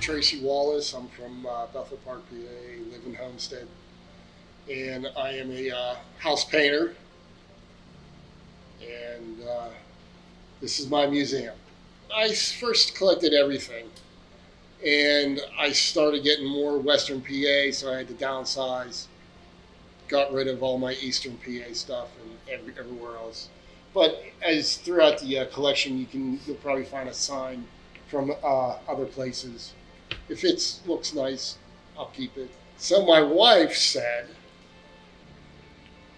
Tracy Wallace. I'm from Bethel Park, PA, live in Homestead. And I am a house painter. And this is my museum. I first collected everything. And I started getting more Western PA, so I had to downsize. Got rid of all my Eastern PA stuff and everywhere else. But as throughout the collection, you'll probably find a sign from other places. If it looks nice, I'll keep it. So my wife said,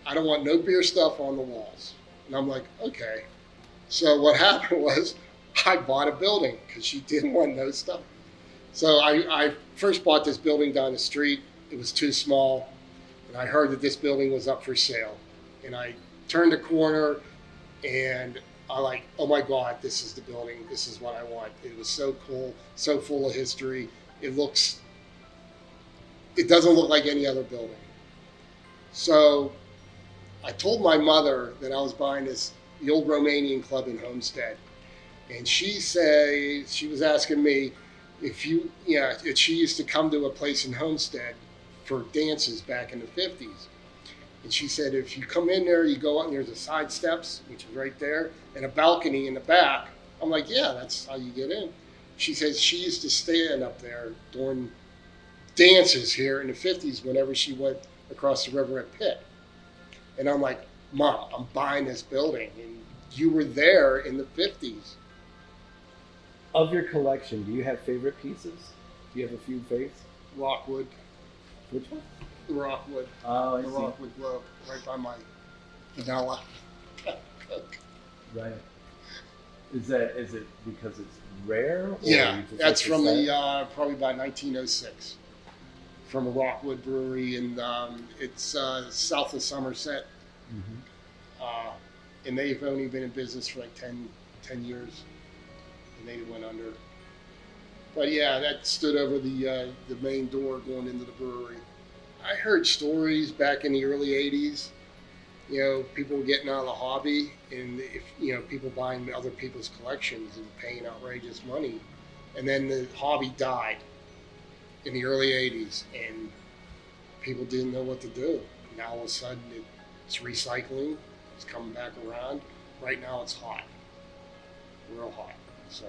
I don't want no beer stuff on the walls. And I'm like, okay. So what happened was I bought a building because she didn't want no stuff. So I first bought this building down the street. It was too small. And I heard that this building was up for sale. And I turned the corner and I like, oh my God, this is the building. This is what I want. It was so cool, so full of history. It doesn't look like any other building. So I told my mother that I was buying the old Romanian club in Homestead. And she was asking me if she used to come to a place in Homestead for dances back in the 50s. And she said, if you come in there, you go up and there's a side steps, which is right there, and a balcony in the back. I'm like, yeah, that's how you get in. She says she used to stand up there during dances here in the 50s whenever she went across the river at Pitt. And I'm like, Mom, I'm buying this building. And you were there in the 50s. Of your collection, do you have favorite pieces? Do you have a few favorites? Rockwood. Which one? The Rockwood. Oh, I the see. Rockwood glove, right by my vanilla. Right. Is it because it's rare? Or Yeah, you just that's like from the probably about 1906, from a Rockwood brewery, and it's south of Somerset. Mm-hmm. And they've only been in business for like 10 years, and they went under. But yeah, that stood over the main door going into the brewery. I heard stories back in the early 80s, people were getting out of the hobby, and people buying other people's collections and paying outrageous money. And then the hobby died in the early 80s, and people didn't know what to do. Now all of a sudden it's recycling, it's coming back around. Right now it's hot, real hot. So